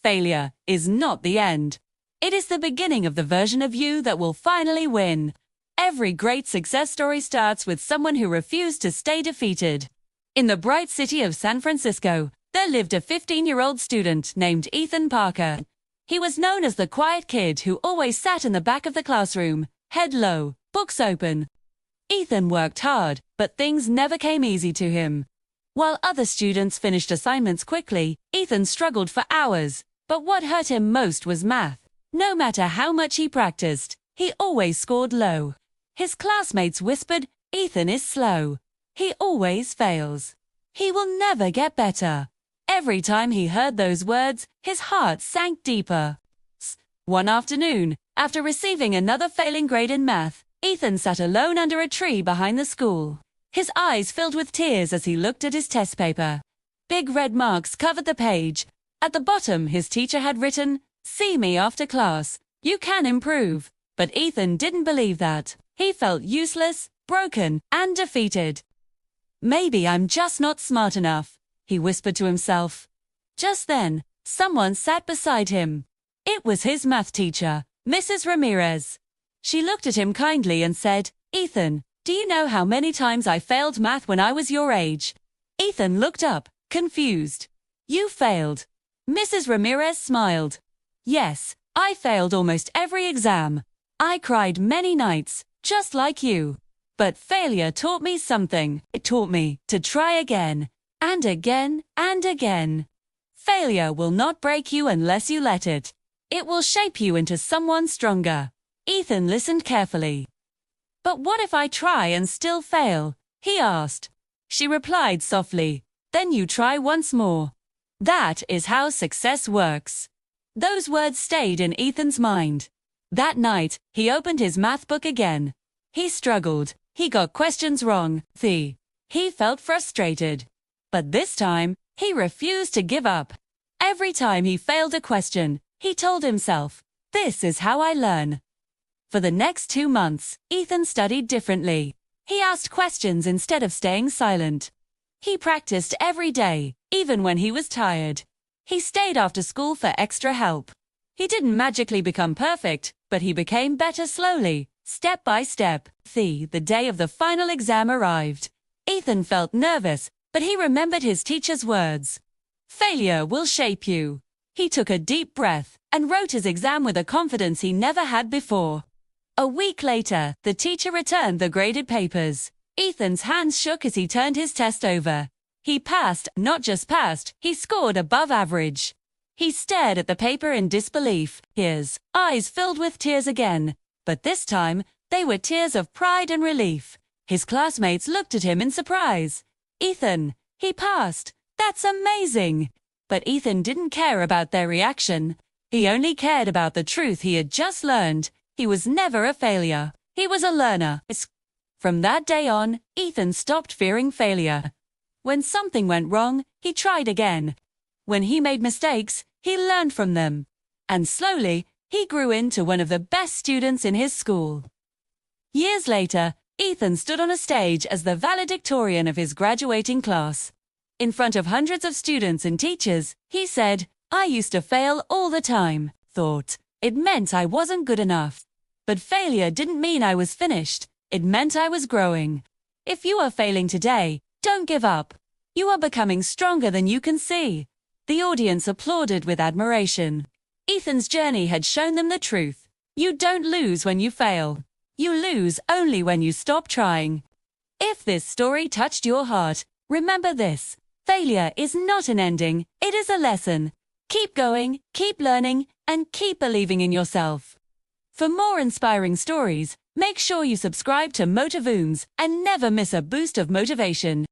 Failure is not the end. It is the beginning of the version of you that will finally win. Every great success story starts with someone who refused to stay defeated. In the bright city of San Francisco, there lived a 15-year-old student named Ethan Parker. He was known as the quiet kid who always sat in the back of the classroom, head low, books open. Ethan worked hard, but things never came easy to him. While other students finished assignments quickly, Ethan struggled for hours. But what hurt him most was math. No matter how much he practiced, he always scored low. His classmates whispered, "Ethan is slow. He always fails. He will never get better." Every time he heard those words, his heart sank deeper. One afternoon, after receiving another failing grade in math, Ethan sat alone under a tree behind the school. His eyes filled with tears as he looked at his test paper. Big red marks covered the page. At the bottom, his teacher had written, "See me after class. You can improve." But Ethan didn't believe that. He felt useless, broken, and defeated. "Maybe I'm just not smart enough," he whispered to himself. Just then, someone sat beside him. It was his math teacher, Mrs. Ramirez. She looked at him kindly and said, "Ethan, do you know how many times I failed math when I was your age?" Ethan looked up, confused. "You failed?" Mrs. Ramirez smiled. "Yes, I failed almost every exam. I cried many nights, just like you. But failure taught me something. It taught me to try again, and again, and again. Failure will not break you unless you let it. It will shape you into someone stronger." Ethan listened carefully. "But what if I try and still fail?" he asked. She replied softly, "Then you try once more. That is how success works." Those words stayed in Ethan's mind. That night, he opened his math book again. He struggled. He got questions wrong. He felt frustrated. But this time, he refused to give up. Every time he failed a question, he told himself, "This is how I learn." For the next 2 months, Ethan studied differently. He asked questions instead of staying silent. He practiced every day, even when he was tired. He stayed after school for extra help. He didn't magically become perfect, but he became better slowly, step by step. The day of the final exam arrived. Ethan felt nervous, but he remembered his teacher's words. "Failure will shape you." He took a deep breath and wrote his exam with a confidence he never had before. A week later, the teacher returned the graded papers. Ethan's hands shook as he turned his test over. He passed, not just passed, he scored above average. He stared at the paper in disbelief, his eyes filled with tears again. But this time, they were tears of pride and relief. His classmates looked at him in surprise. "Ethan, he passed. That's amazing." But Ethan didn't care about their reaction. He only cared about the truth he had just learned. He was never a failure. He was a learner. From that day on, Ethan stopped fearing failure. When something went wrong, he tried again. When he made mistakes, he learned from them. And slowly, he grew into one of the best students in his school. Years later, Ethan stood on a stage as the valedictorian of his graduating class. In front of hundreds of students and teachers, he said, "I used to fail all the time. Thought it meant I wasn't good enough. But failure didn't mean I was finished. It meant I was growing." If you are failing today, don't give up. You are becoming stronger than you can see. The audience applauded with admiration. Ethan's journey had shown them the truth. You don't lose when you fail. You lose only when you stop trying. If this story touched your heart, remember this. Failure is not an ending, it is a lesson. Keep going, keep learning, and keep believing in yourself. For more inspiring stories, make sure you subscribe to Motivoons and never miss a boost of motivation.